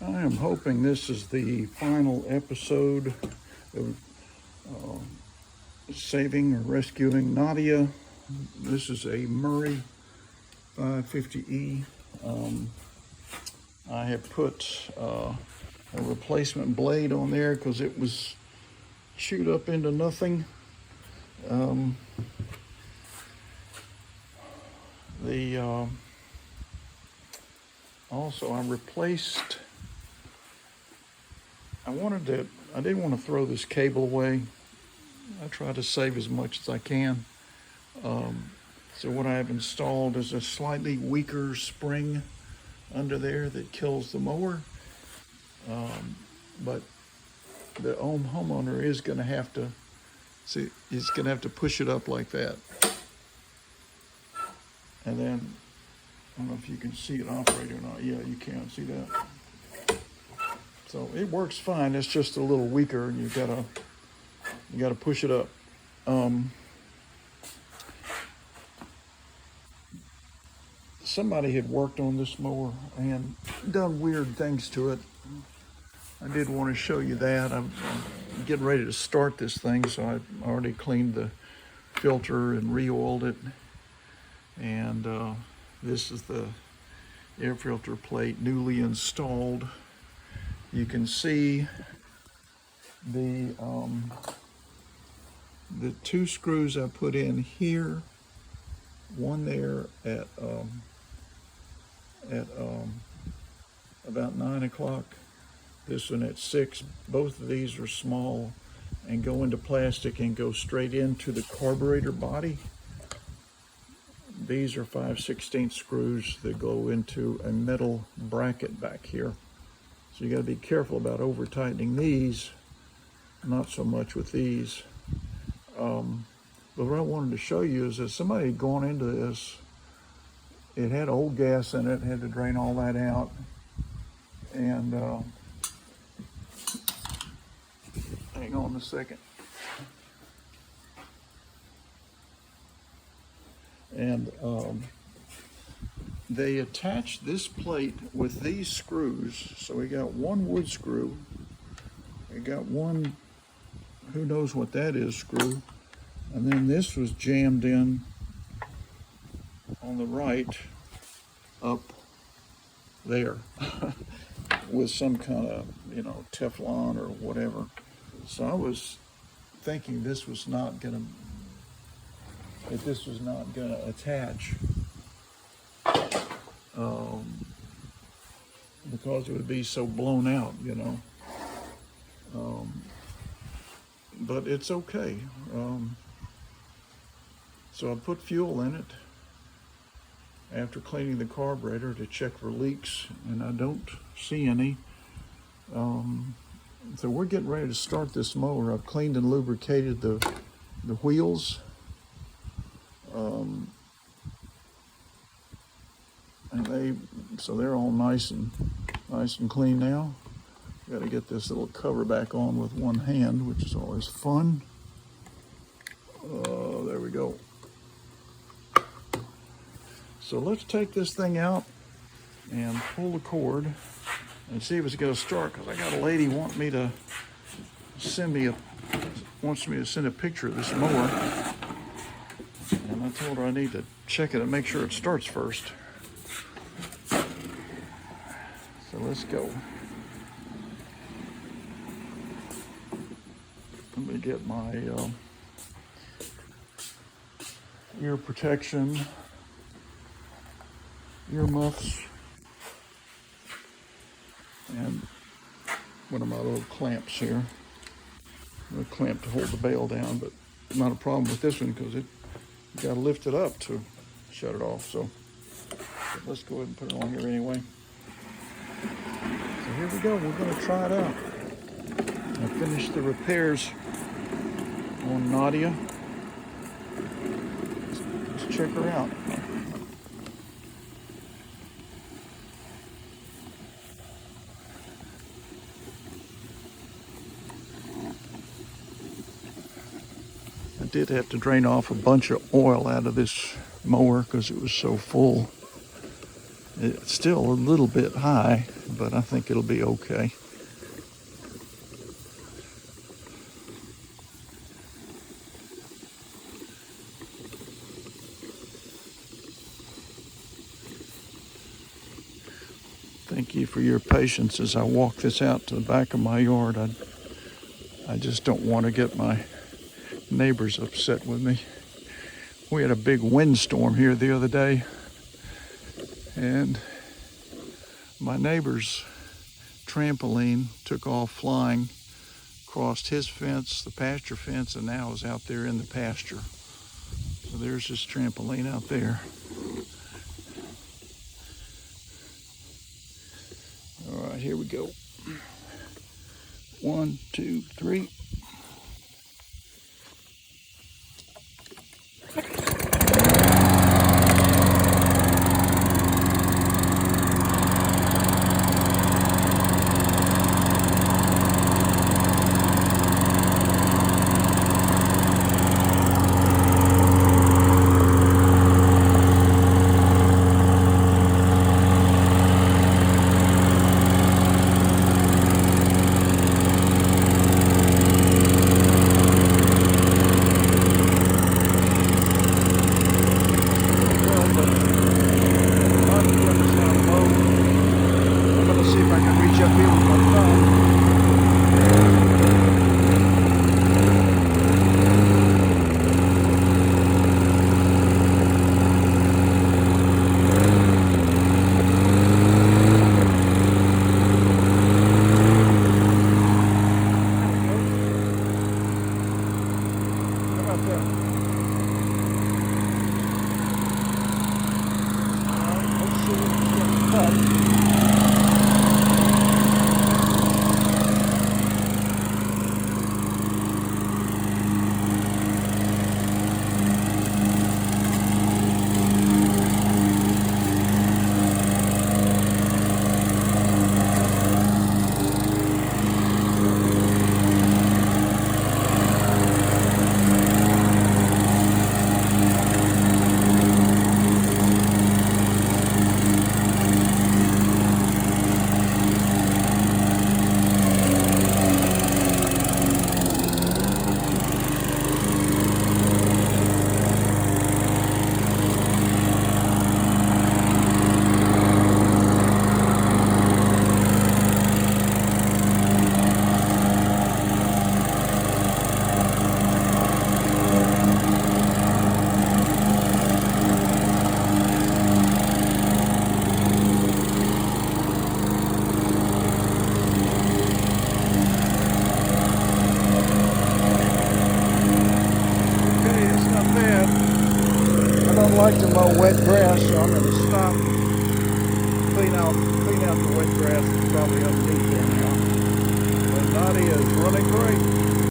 I am hoping this is the final episode of saving or rescuing Nadia. This is a Mower 550E. I have put a replacement blade on there because it was chewed up into nothing. Also I replaced, I didn't want to throw this cable away. I try to save as much as I can. So what I have installed is a slightly weaker spring under there that kills the mower. But the homeowner is going to have to see, he's going to have to push it up like that. And then, I don't know if you can see it operate or not. Yeah, you can see that. So it works fine. It's just a little weaker, and you gotta push it up. Somebody had worked on this mower and done weird things to it. I did want to show you that. I'm getting ready to start this thing, so I already cleaned the filter and re-oiled it. And this is the air filter plate newly installed. You can see the two screws I put in here, one there at about 9 o'clock, this one at 6. Both of these are small and go into plastic and go straight into the carburetor body. These are 5/16 screws that go into a metal bracket back here. So you got to be careful about over tightening these, not so much with these. But what I wanted to show you is that somebody had gone into this. It had old gas in it, had to drain all that out. And hang on a second. And they attached this plate with these screws. So we got one wood screw, we got one, who knows what that is, screw, and then this was jammed in on the right up there with some kind of, Teflon or whatever. So I was thinking this was not gonna attach because it would be so blown out, but it's okay. So I put fuel in it after cleaning the carburetor to check for leaks, and I don't see any. So we're getting ready to start this mower. I've cleaned and lubricated the wheels. And they're all nice and clean now. Got to get this little cover back on with one hand, which is always fun. There we go. So let's take this thing out and pull the cord and see if it's going to start, because I got a lady wants me to send a picture of this mower, and I told her I need to check it and make sure it starts first. So let's go. Let me get my ear protection, ear muffs, and one of my little clamps here. A clamp to hold the bail down, but not a problem with this one because you got to lift it up to shut it off. So let's go ahead and put it on here anyway. So here we go. We're going to try it out. I finished the repairs on Nadia. Let's check her out. I did have to drain off a bunch of oil out of this mower because it was so full. It's still a little bit high. but I think it'll be okay. Thank you for your patience as I walk this out to the back of my yard. I just don't want to get my neighbors upset with me. We had a big windstorm here the other day, and my neighbor's trampoline took off flying, crossed his fence, the pasture fence, and now is out there in the pasture. So there's this trampoline out there. All right, here we go. 1, 2, 3. I like to mow wet grass, so I'm going to stop, clean out the wet grass. It's probably up deep there now. But Nadia is running great.